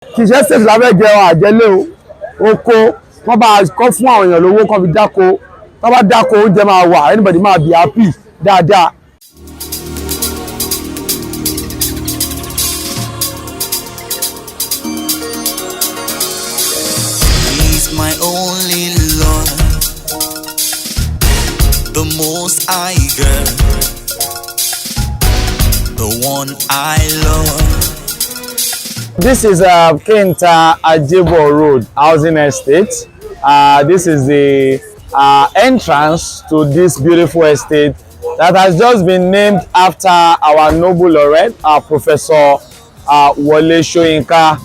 kì í ṣe state lábẹ́ jẹun àjẹlé o oko wọ́n bá kọ́ fún àwọn èèyàn lówó kọ́ fi dáko wọ́n bá dáko oúnjẹ máa wà anybody máa be happy dáadáa. He's my only Lord, the most I girl, the one I love. This is Kenta Ajebo Road Housing Estate. This is the entrance to this beautiful estate that has just been named after our noble laureate, Professor Wole Soyinka,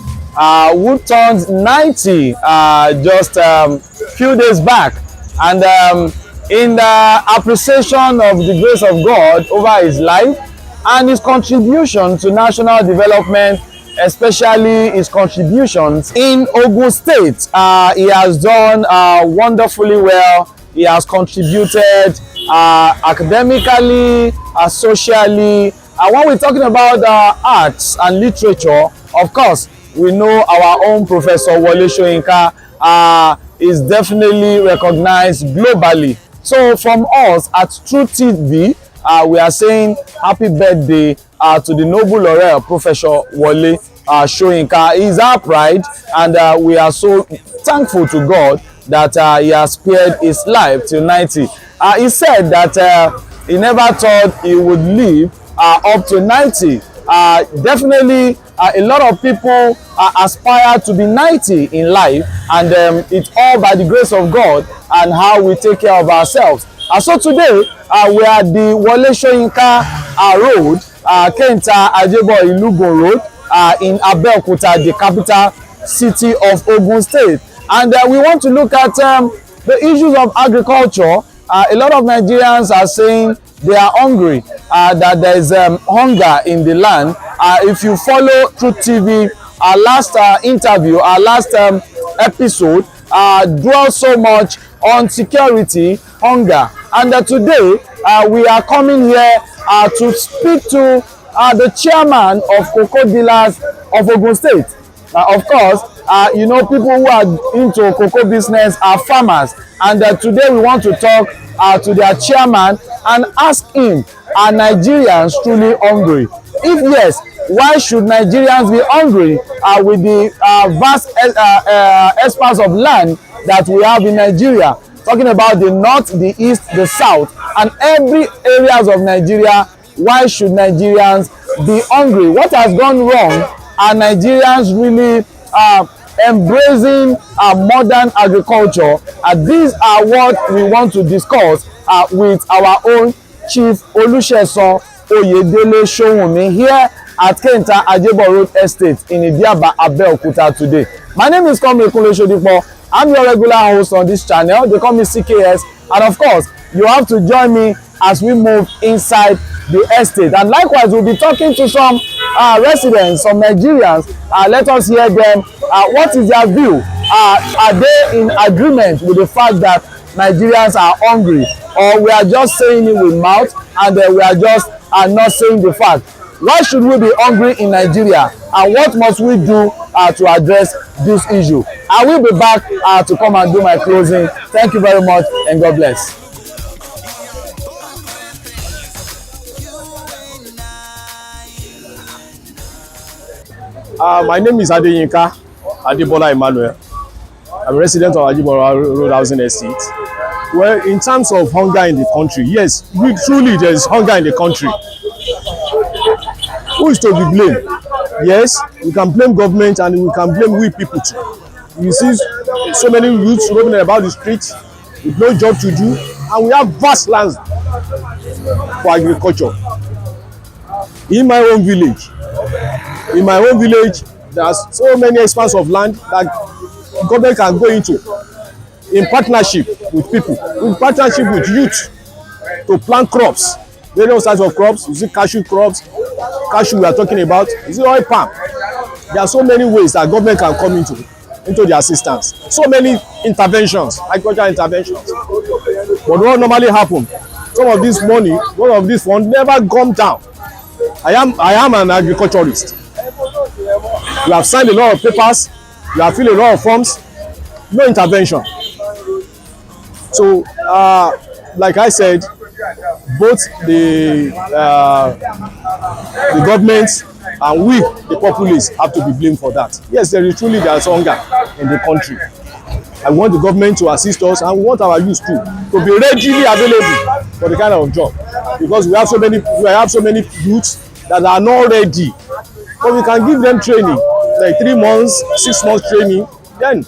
who turned 90 just few days back. And in the appreciation of the grace of God over his life and his contribution to national development, especially his contributions in Ogun State. He has done wonderfully well. He has contributed academically, socially. When we're talking about arts and literature, of course, we know our own Professor Wole Soyinka is definitely recognized globally. So from us at True TV, we are saying happy birthday to the noble laureate Professor Wole Soyinka. He is our pride, and we are so thankful to God that he has spared his life till 90. He said that he never thought he would live up to 90. Definitely a lot of people aspire to be 90 in life, and it's all by the grace of God and how we take care of ourselves. So today we are at the Wole Soyinka Road, Kenta Ajebo Ilugun Road, in Abeokuta, the capital city of Ogun State. And we want to look at the issues of agriculture. A lot of Nigerians are saying they are hungry, that there is hunger in the land. If you follow Truth TV, our last interview, our last episode dwells so much on security, hunger. And today we are coming here to speak to the chairman of cocoa dealers of Ogun State. Of course, you know, people who are into cocoa business are farmers, and today we want to talk to their chairman and ask him, are Nigerians truly hungry? If yes, why should Nigerians be hungry with the vast expanse of land that we have in Nigeria? Talking about the north, the east, the south, and every areas of Nigeria. Why should Nigerians be hungry? What has gone wrong? Are Nigerians really embracing modern agriculture? These are what we want to discuss with our own Chief Olusegun Oyedele Showunmi here at Kenta Ajebo Road Estate in Idiaba, Abeokuta today. My name is Komle Kunle Sodipo. I'm your regular host on this channel. They call me CKS. And of course, you have to join me as we move inside the estate. And likewise, we'll be talking to some residents, some Nigerians. Let us hear them. What is their view? Are they in agreement with the fact that Nigerians are hungry? Or we are just saying it with mouth, and we are just not saying the fact? Why should we be hungry in Nigeria? And what must we do to address this issue? I will be back to come and do my closing. Thank you very much, and God bless. My name is Adeyinka Adebola Emmanuel. I'm a resident of Ajebo Road Housing Estate. Well, in terms of hunger in the country, yes, truly there is hunger in the country. Who is to be blamed? Yes, we can blame government and we can blame we people too. You see so many youths roaming about the streets with no job to do, and we have vast lands for agriculture. In my own village, there's so many expanse of land that government can go into in partnership with people, in partnership with youth, to plant crops, various types of crops. You see cashew crops, cashew we are talking about, you see oil palm. There are so many ways that government can come into the assistance. So many interventions, agricultural interventions. But what normally happen, some of this money, one of these funds never come down. I am an agriculturist. You have signed a lot of papers, you have filled a lot of forms, no intervention. So, like I said, both the government and we, the populace, have to be blamed for that. Yes, there is hunger in the country. I want the government to assist us, and we want our youth too to be readily available for the kind of job, because we have so many youths that are not ready. But we can give them training, like 3 months, 6 months training. Then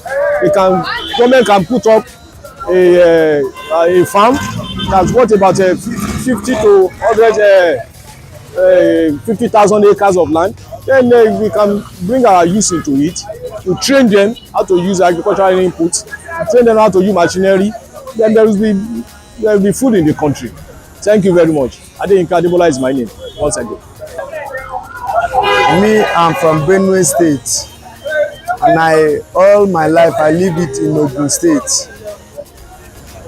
government can put up a farm that's worth about 50 to 50,000 acres of land. Then we can bring our youth into it. We train them how to use agricultural inputs, train them how to use machinery. Then there will be food in the country. Thank you very much. Adeyinka Adebola is my name once again. Me, I'm from Benue State, and all my life I live it in Ogun State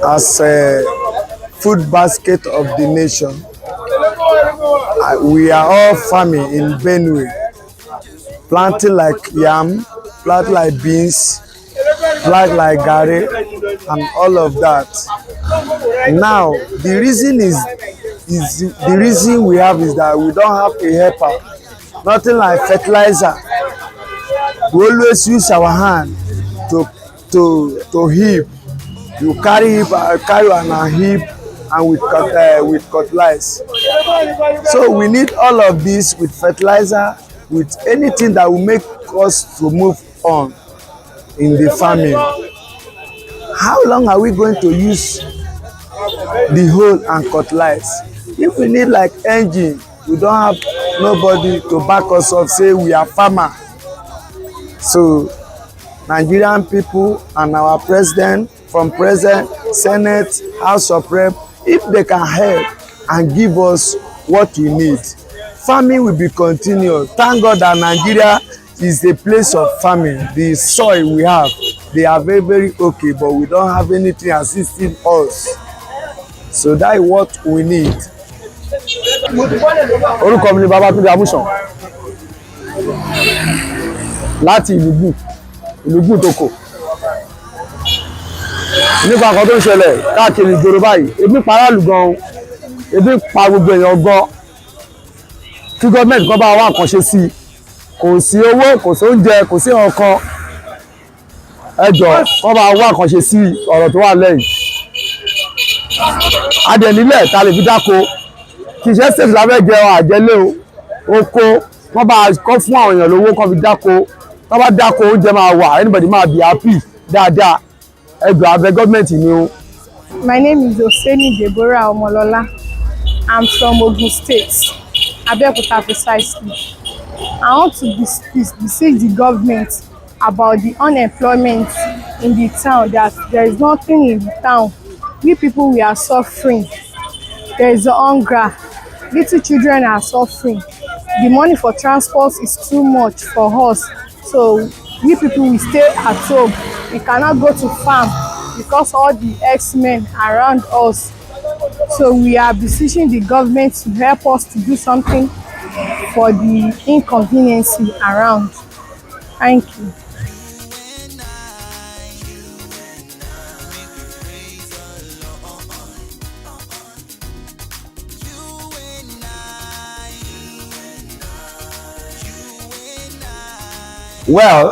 as a food basket of the nation. We are all farming in Benue, planting like yam, planting like beans, planting like garri, and all of that. Now, the reason we have is that we don't have a helper. Nothing like fertilizer. We always use our hand to heap. You carry on a heap and with cutlass. So we need all of this with fertilizer, with anything that will make us to move on in the farming. How long are we going to use the hoe and cutlass? If we need like engine, we don't have nobody to back us up, say we are farmer. So Nigerian people and our president, from president, senate, house of rep, if they can help and give us what we need, farming will be continued. Thank God that Nigeria is a place of farming. The soil we have, they are very, very okay, but we don't have anything assisting us. So that is what we need. Orúkọ mi ni Babatunde Amusan láti ìlú Gbùtòkò. Nípa nǹkan tó ń ṣẹlẹ̀ káàkiri ìgboro báyìí, ebi pa aráàlú gan-an, ebi pa gbogbo èèyàn gan. Kí gọ́ọ̀mẹ̀ntì kan bá wá nǹkan ṣe sí i, kò sí owó, kò sí oúnjẹ, kò sí nǹkan. Ẹ jọ̀ọ́ kán bá wá nǹkan ṣe sí ọ̀rọ̀ tó wà lẹ́yìn. Adẹ̀nílẹ̀ ta lè fi dáko. Kì í ṣe ṣèṣì lábẹ́ jẹ àjẹlé oko, wọ́n bá kọ́ fún àwọn èèyàn lówó kan fi dáko, wọ́n bá dáko oúnjẹ máa wà, anybody máa be happy dáadáa. Ẹgbẹ́ abẹ gọ́ọ̀mẹ̀ntì ni o. My name is Oseni Deborah Omolola. I'm from Ogun State, Abeokuta precisely. I want to beseech the government about the unemployment in the town, that there is nothing in the town. We people, we are suffering. There is hunger. Little children are suffering. The money for transport is too much for us. So we people, we stay at home. We cannot go to farm because all the ex-men around us. So we are beseeching the government to help us to do something for the inconvenience around. Thank you. Well,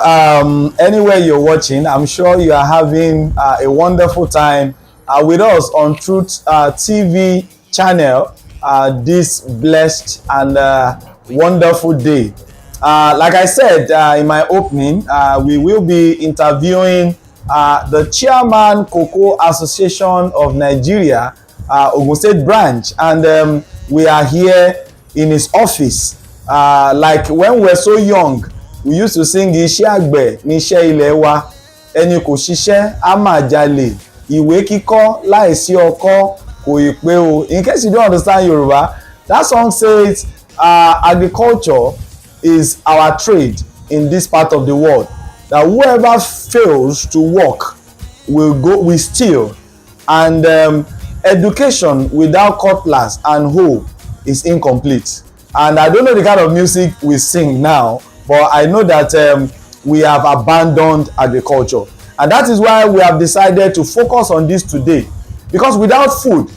anywhere you're watching, I'm sure you are having a wonderful time with us on Truth TV channel this blessed and wonderful day. Like I said in my opening, we will be interviewing the chairman Cocoa Association of Nigeria, Ogun State branch, and we are here in his office. Like when we were so young, we used to sing iṣẹ́ àgbẹ̀ níṣẹ́ ilẹ̀ wa, ẹni kò ṣiṣẹ́ á máa jalè, ìwé kíkọ́ láìsí ọkọ́ kò ì pé o. In case you don't understand Yoruba, that song says agriculture is our trade in this part of the world, that whoever fails to work will steal, and education without cutlass and hoe is incomplete. And I don't know the kind of music we sing now, but I know that we have abandoned agriculture, and that is why we have decided to focus on this today, because without food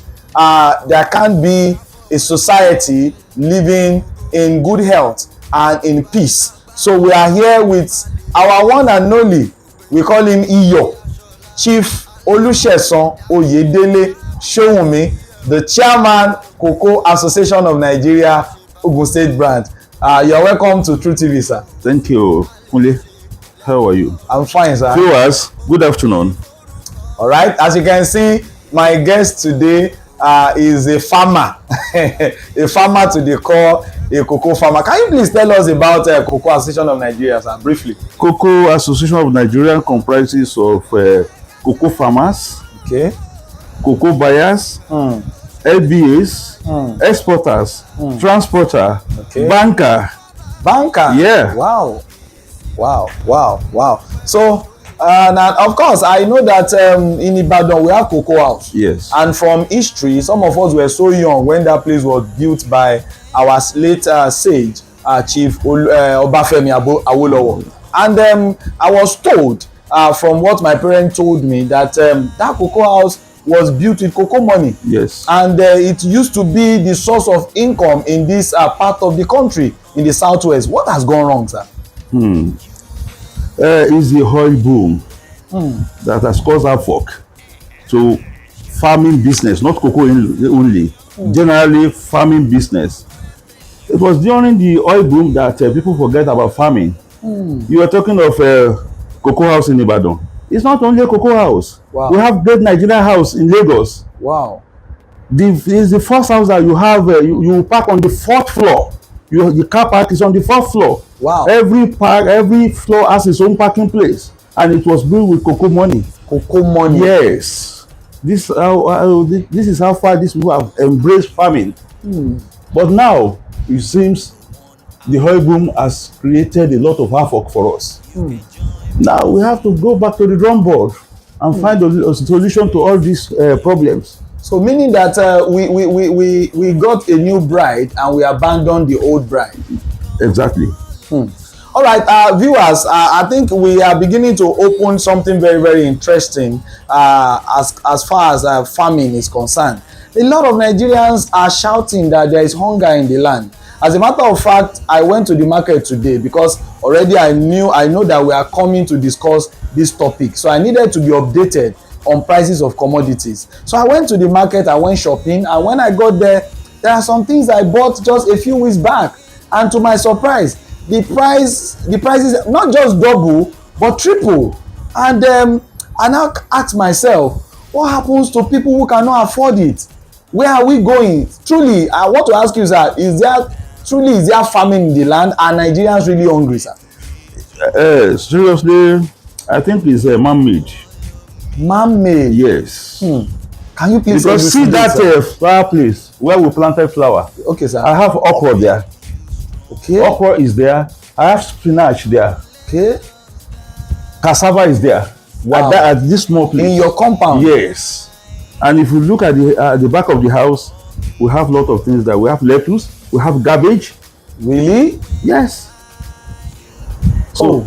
there can't be a society living in good health and in peace. So we are here with our one and only, we call him Iyo, Chief Olusesan Oyedele Showunmi, the chairman Cocoa Association of Nigeria Ogun State branch. You are welcome to True TV, sir. Thank you, Kunle. How are you? I'm fine, sir. Viewers, good afternoon. All right, as you can see, my guest today is a farmer, a farmer to the core, a cocoa farmer. Can you please tell us about Cocoa Association of Nigeria, sir, briefly? Cocoa Association of Nigeria comprises of cocoa farmers, Okay. cocoa buyers, LBAs, exporters, transporter, Okay. banker. Banker. Yeah. Wow. So now, of course, I know that in Ibadan we have Cocoa House. Yes. And from history, some of us were so young when that place was built by our late sage, Chief Obafemi Awolowo. And I was told from what my parents told me that that Cocoa House was built with cocoa money. Yes. And it used to be the source of income in this part of the country, in the southwest. What has gone wrong, sir? Is the oil boom that has caused havoc to farming business, not cocoa only, generally farming business. It was during the oil boom that people forget about farming. You were talking of cocoa house in Ibadan. It's not only a cocoa house. Wow. We have great Nigerian house in Lagos. Wow. It's the first house that you have, you park on the 4th floor. The car park is on the 4th floor. Wow. Every floor has its own parking place, and it was built with cocoa money. Cocoa money. Yes. This is how far these people have embraced farming. But now it seems the oil boom has created a lot of havoc for us. Now we have to go back to the drawing board and find a solution to all these problems. So meaning that we got a new bride and we abandoned the old bride. Exactly. All right, viewers, I think we are beginning to open something very, very interesting as far as farming is concerned. A lot of Nigerians are shouting that there is hunger in the land. As a matter of fact, I went to the market today because already I know that we are coming to discuss this topic. So I needed to be updated on prices of commodities. So I went to the market, I went shopping, and when I got there are some things I bought just a few weeks back, and to my surprise, the prices not just double but triple. And I now ask myself, what happens to people who cannot afford it? Where are we going? Truly, I want to ask you, sir, is there famine in the land? Are Nigerians really hungry, sir? Seriously, I think it's man-made. Man-made? Yes. Can you please? Because see that flower place where we planted flower. Okay, sir. I have okra there. Okay. Okra is there. I have spinach there. Okay. Cassava is there. Wow. At this small place. In your compound? Yes. And if you look at the back of the house, we have a lot of things there. We have lettuce. We have garbage. Really? Yes. So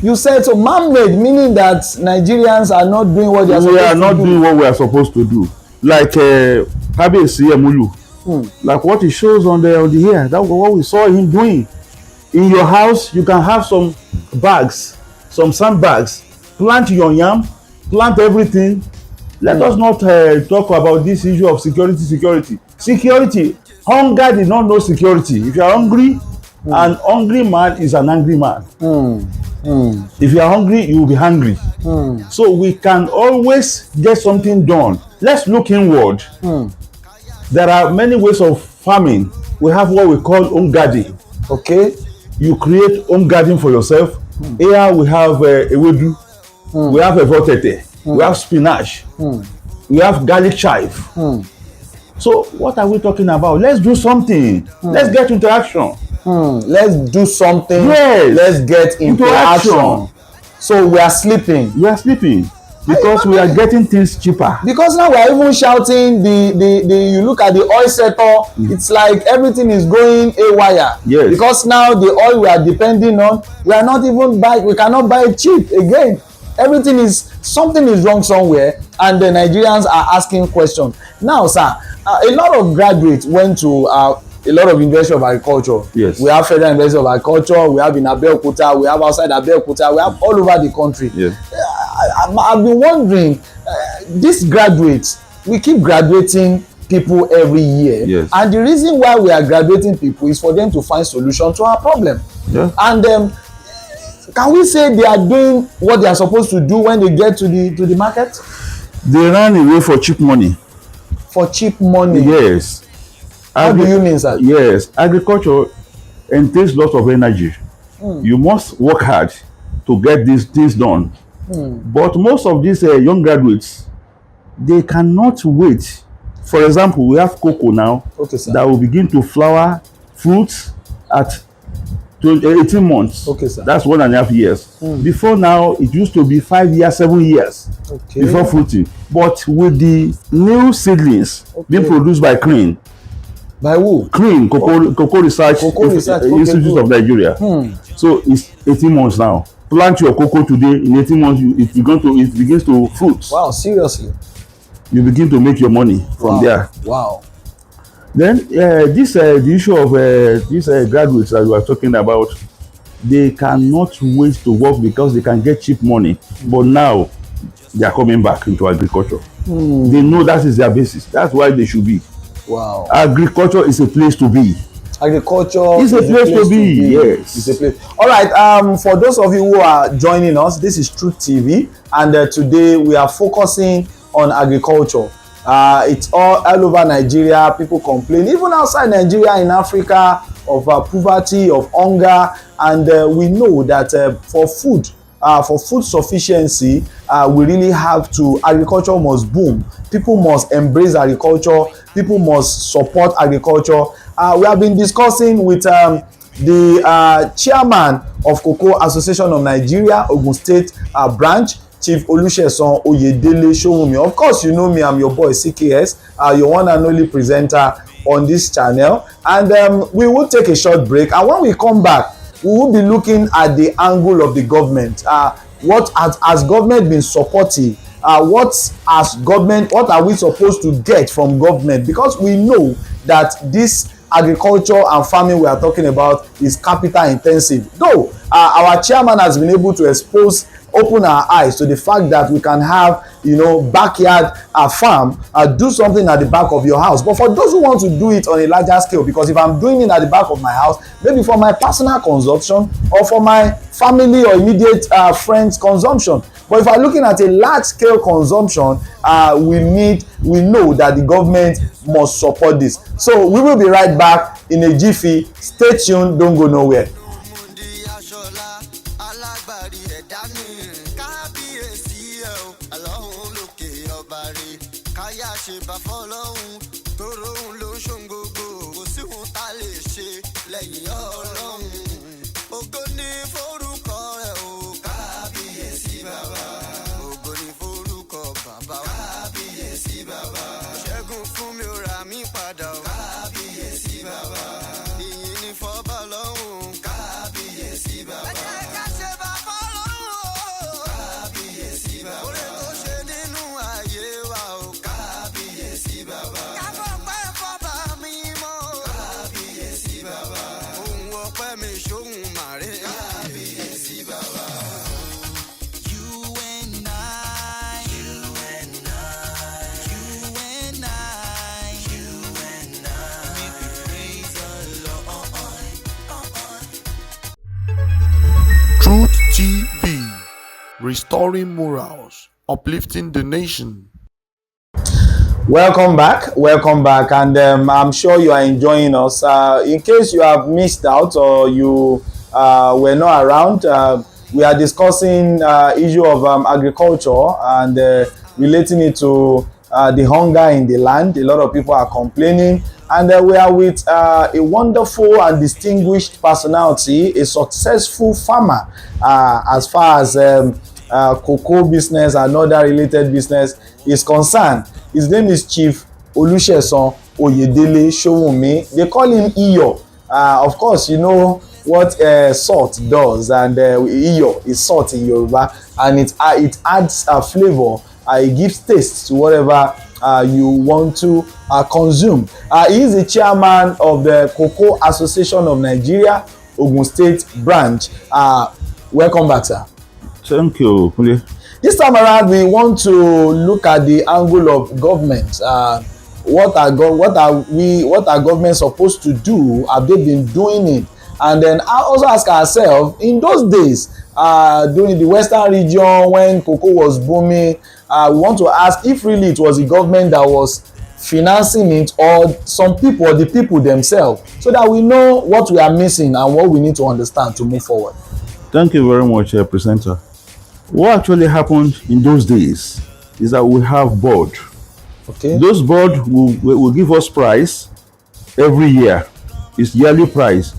you said so man-made, meaning that Nigerians are not doing what they are supposed to do. We are not doing what we are supposed to do. Like Kabiyesi Emulu. Like what he shows on the here. That's what we saw him doing. In your house, you can have some bags, some sandbags. Plant your yam, plant everything. Let us not talk about this issue of security. Hunger did not know security. If you are hungry, an hungry man is an angry man. If you are hungry, you will be hungry. So we can always get something done. Let's look inward. There are many ways of farming. We have what we call home garden. Okay. You create home garden for yourself. Here we have ewedu. We have evotete. We have spinach. We have garlic chive. So what are we talking about? Let's do something. Let's get into action. Let's do something. Yes. Let's get into action. So we are sleeping. We are sleeping. because we are getting things cheaper. Because now we are even shouting the you look at the oil sector, it's like everything is going haywire. Yes. Because now the oil we are depending on, we are not even we cannot buy it cheap again. Everything is, something is wrong somewhere, and the Nigerians are asking questions. Now, sir, a lot of graduates went to a lot of University of Agriculture. Yes. We have Federal University of Agriculture, we have in Abeokuta, we have outside Abeokuta, we have all over the country. Yes. I've been wondering, these graduates, we keep graduating people every year. Yes. And the reason why we are graduating people is for them to find solution to our problem. Yeah. And can we say they are doing what they are supposed to do when they get to the market? They ran away for cheap money. For cheap money? Yes. How do you mean, sir? Yes. Agriculture entails lots of energy. You must work hard to get these things done. But most of these young graduates, they cannot wait. For example, we have cocoa now. Okay, sir. That will begin to flower fruits at 18 months. Okay, sir. That's 1.5 years. Before now, it used to be 5 years, 7 years before fruiting. But with the new seedlings being produced by CREAN. By who? CREAN, Cocoa Research Institute of Nigeria. So it's 18 months now. Plant your cocoa today, in 18 months it begins to fruit. Wow, seriously? You begin to make your money from there. Wow. Then the issue of these graduates that we are talking about, they cannot wait to work because they can get cheap money. But now they are coming back into agriculture. They know that is their basis. That's why they should be. Wow. Agriculture is a place to be. Agriculture is a place to be. Yes. It's a place. All right. For those of you who are joining us, this is Truth TV, and today we are focusing on agriculture. It's all over Nigeria. People complain, even outside Nigeria, in Africa, of poverty, of hunger, and we know that for food sufficiency, we really have to. Agriculture must boom. People must embrace agriculture. People must support agriculture. We have been discussing with the chairman of Cocoa Association of Nigeria, Ogun State branch, Chief Olusesan Oyedele Showunmi. Of course, you know me, I'm your boy CKS, your one and only presenter on this channel. And we will take a short break. And when we come back, we will be looking at the angle of the government. What has government been supportive? What are we supposed to get from government? Because we know that this agriculture and farming we are talking about is capital intensive. Though our chairman has been able to open our eyes to the fact that we can have, backyard farm, do something at the back of your house. But for those who want to do it on a larger scale, because if I'm doing it at the back of my house, maybe for my personal consumption or for my family or immediate friends consumption. But if I'm looking at a large scale consumption, we know that the government must support this. So we will be right back in a jiffy. Stay tuned, don't go nowhere. Truth TV, restoring morals, uplifting the nation. Welcome back, and I'm sure you are enjoying us. In case you have missed out or you were not around, we are discussing issue of agriculture and relating it to the hunger in the land. A lot of people are complaining, and we are with a wonderful and distinguished personality, a successful farmer, as far as cocoa business and other related business is concerned. His name is Chief Olusesan Oyedele Sowunmi. They call him Iyo. Of course, you know what salt does, and Iyo is salt in Yoruba, and it adds a flavor. It gives taste to whatever you want to consume. He is the chairman of the Cocoa Association of Nigeria, Ogun State branch. Welcome back, sir. Thank you, Kule. This time around, we want to look at the angle of government. What are government supposed to do? Have they been doing it? And then I also ask ourselves, in those days, during the western region when cocoa was booming, we want to ask if really it was the government that was financing it, or some people, or the people themselves, so that we know what we are missing and what we need to understand to move forward. Thank you very much, presenter. What actually happened in those days is that we have board. Okay. Those board will give us price every year. It's yearly price.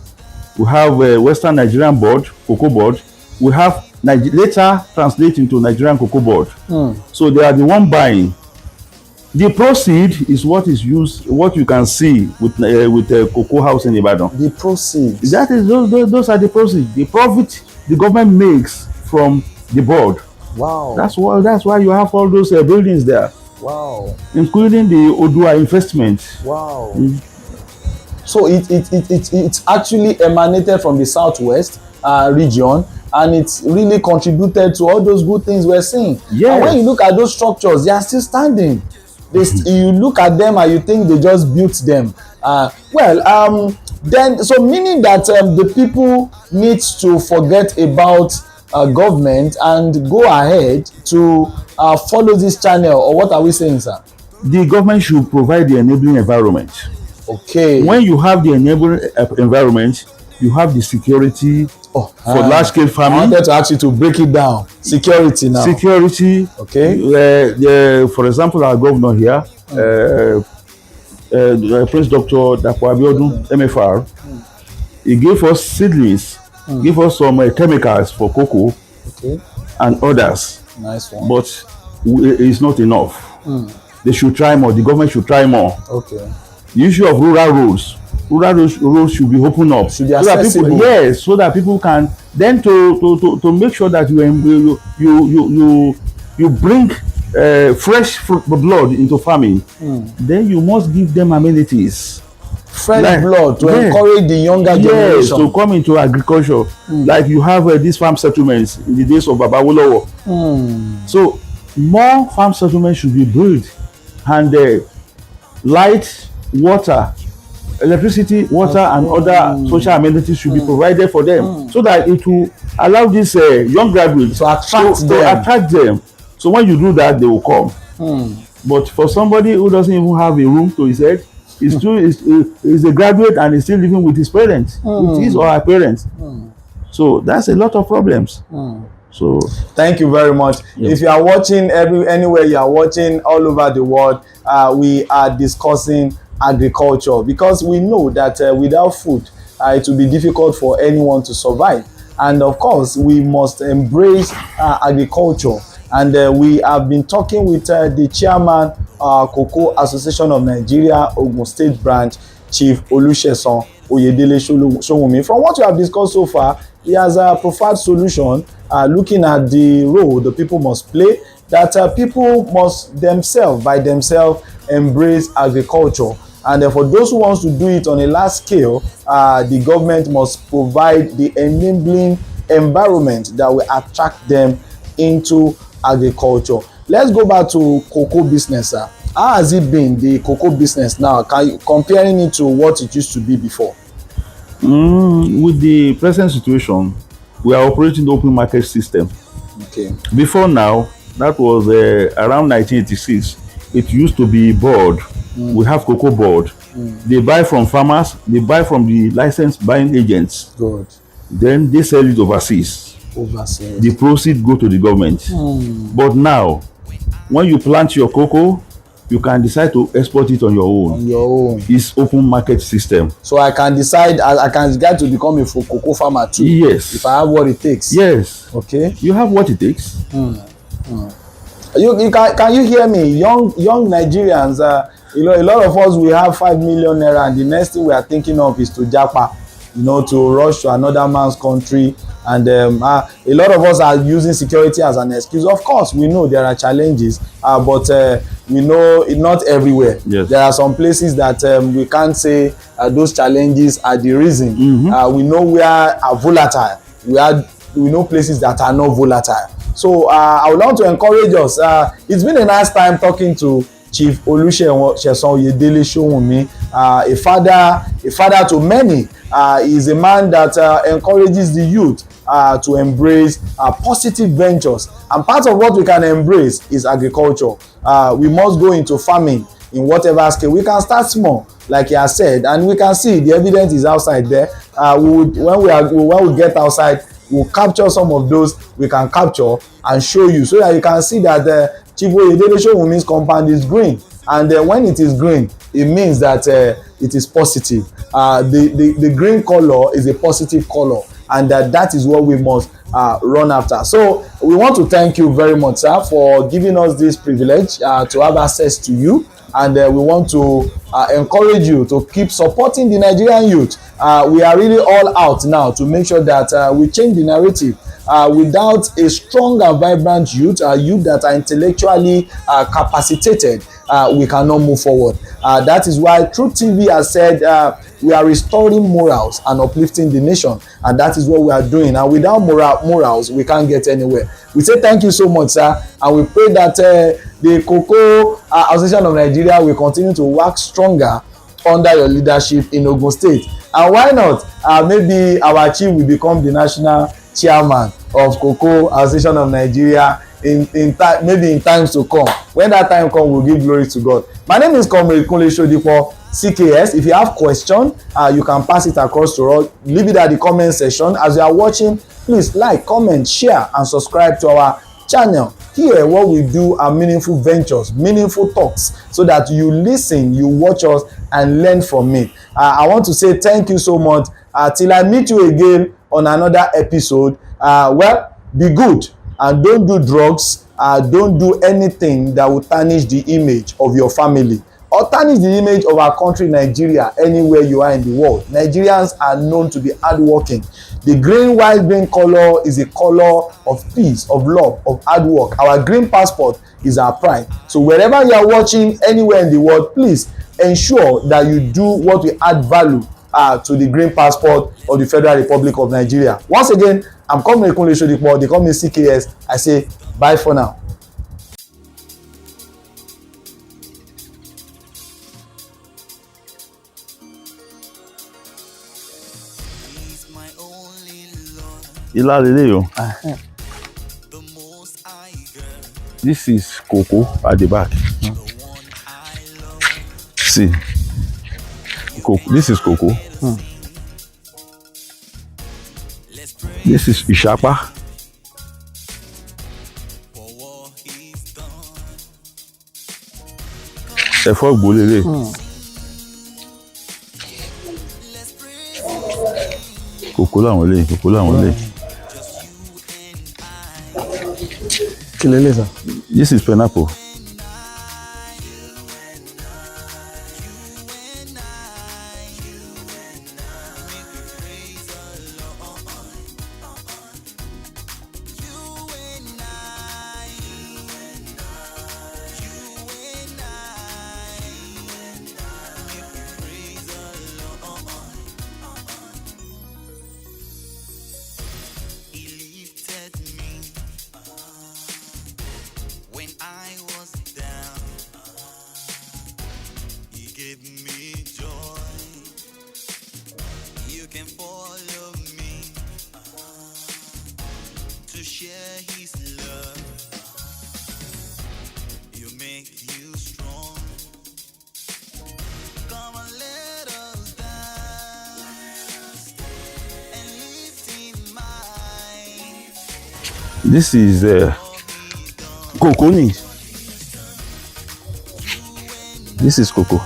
We have a Western Nigerian board, cocoa board. We have later translate into Nigerian cocoa board. So they are the one buying. The proceed is what is used, what you can see with the cocoa house in Ibadan. The proceeds. That is those are the proceeds. The profit the government makes from the board. Wow. That's why you have all those buildings there. Wow. Including the Odua investment. Wow. So it's actually emanated from the southwest region, and it's really contributed to all those good things we're seeing. Yes. And when you look at those structures, they are still standing. You look at them and you think they just built them. Then so meaning that the people need to forget about government and go ahead to follow this channel, or what are we saying, sir? The government should provide the enabling environment. Okay. When you have the enabling environment, you have the security for large scale farming. I wanted to ask you to break it down. Security now. Security. Okay. For example, our governor here, Prince Dr. Dapo Abiodun, MFR, he gave us seedlings, gave us some chemicals for cocoa, and others. Nice one. But it's not enough. They should try more. The government should try more. Okay. The issue of rural roads should be opened up. Should be accessible. So that people, yes, so that people can then to make sure that you bring fresh blood into farming. Then you must give them amenities. Fresh blood to encourage the younger generation. Yes, to come into agriculture. Like you have these farm settlements in the days of Baba Wolowo. So more farm settlements should be built, and light, water, electricity, water, and other social amenities should be provided for them, so that it will allow these young graduates to attract them. So when you do that, they will come. But for somebody who doesn't even have a room to his head, he's a graduate and he's still living with his parents, with his or her parents. So that's a lot of problems. So thank you very much. If you are watching anywhere you are watching all over the world, we are discussing agriculture, because we know that without food it will be difficult for anyone to survive. And of course we must embrace agriculture, and we have been talking with the chairman Cocoa Association of Nigeria, Ogun State branch, Chief Olusesan Oyedele Sowunmi. From what you have discussed so far, he has a preferred solution, looking at the role the people must play, that people must by themselves embrace agriculture. And for those who wants to do it on a large scale, the government must provide the enabling environment that will attract them into agriculture. Let's go back to cocoa business, sir. How has it been, the cocoa business now, comparing it to what it used to be before? With the present situation, we are operating the open market system. Okay. Before now, that was around 1986. It used to be board. We have cocoa board. They buy from farmers. They buy from the licensed buying agents. Good. Then they sell it overseas. The proceeds go to the government. But now, when you plant your cocoa, you can decide to export it on your own. On your own. It's open market system. So I can decide, I can get to become a cocoa farmer too. Yes. If I have what it takes. Yes. Okay. You have what it takes. You can you hear me? Young Nigerians, you know, a lot of us, we have 5 million naira, and the next thing we are thinking of is to japa, you know, to rush to another man's country. And a lot of us are using security as an excuse. Of course, we know there are challenges, but we know not everywhere. Yes. There are some places that we can't say those challenges are the reason. We know we are volatile. We know places that are not volatile. So I would like to encourage us. It's been a nice time talking to Chief Olusegun Oyedele Sowunmi, a father to many. He is a man that encourages the youth to embrace positive ventures, and part of what we can embrace is agriculture. We must go into farming in whatever scale. We can start small, like he has said, and we can see the evidence is outside there. When we get outside, we'll capture some of those we can capture and show you, so that you can see that Chief Oyedele Sowunmi's compound is green. And when it is green, it means that it is positive. The green color is a positive color, and that is what we must run after. So we want to thank you very much, sir, for giving us this privilege to have access to you. And we want to encourage you to keep supporting the Nigerian youth. We are really all out now to make sure that we change the narrative. Without a strong and vibrant youth that are intellectually capacitated, we cannot move forward. That is why Truth TV has said we are restoring morals and uplifting the nation, and that is what we are doing. And without morals, we can't get anywhere. We say thank you so much, sir, and we pray that the Cocoa Association of Nigeria will continue to work stronger under your leadership in Ogun State. And why not? Maybe our chief will become the national chairman of Cocoa Association of Nigeria maybe in times to come. When that time comes, we'll give glory to God. My name is Comrade Kunle Sodipo, CKS. If you have question, you can pass it across to us. Leave it at the comment section. As you are watching, please like, comment, share, and subscribe to our channel. Here, what we do are meaningful ventures, meaningful talks, so that you listen, you watch us, and learn from it. I want to say thank you so much. Till I meet you again on another episode. Well, be good and don't do drugs. Don't do anything that will tarnish the image of your family or tarnish the image of our country, Nigeria, anywhere you are in the world. Nigerians are known to be hardworking. The green color is a color of peace, of love, of hard work. Our green passport is our pride. So wherever you are watching, anywhere in the world, please ensure that you do what will add value to the green passport of the Federal Republic of Nigeria. Once again, I'm Comrade Kunle Sodipo. They call me CKS. I say bye for now. He's my only Lord, Ilá lele o. the most I girl, This is cocoa at the back. the one I love. See, this is cocoa. Let's pray This is Ishapa. for what he's done. Ẹ̀fọ́ gbolele. Let's pray Cocoa làwọn eléyìí. Cocoa làwọn eléyìí. Kí lélẹ̀ sà? This is pineapple. He lifted me when I was down. He gave me joy. You can follow me to share his love. You make you strong. Come on, let us dance and lift him high. This is cocoa ni. This is cocoa.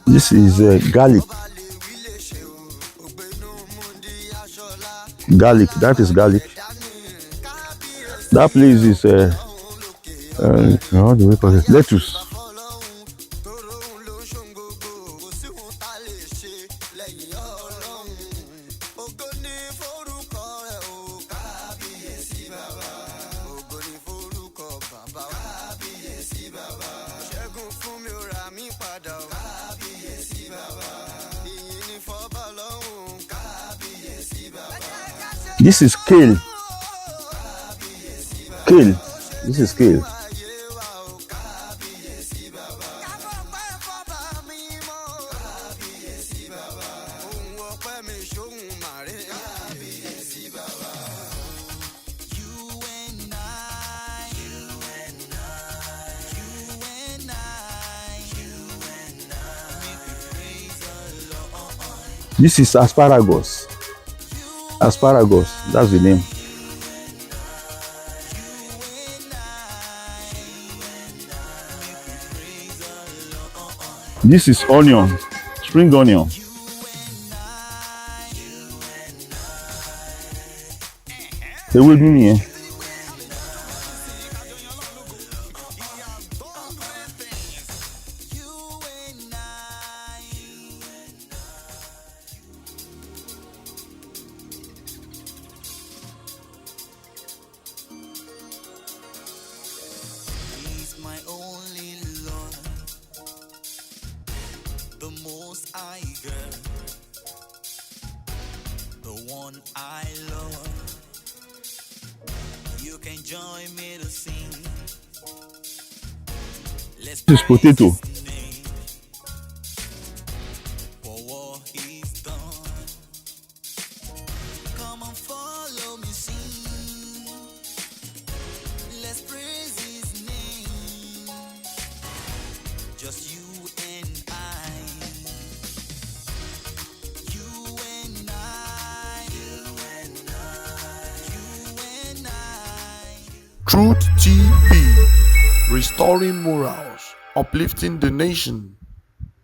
This is garlic. Garlic. That is garlic. That place is how do we call it? Lettuce. This is kale. Kale. This is kale. This is asparagus. Asparagus, that's the name. This is onion, spring onion. Ewédú nìyẹn. My only Lord, the most I girl, the one I love. You can join me to sing. Let's This is potato. praise his name for what he's done. Come and follow me, sing. Let's praise his name. Just you and I. You and I. You and I. You and I. Truth TV, restoring morals, uplifting the nation.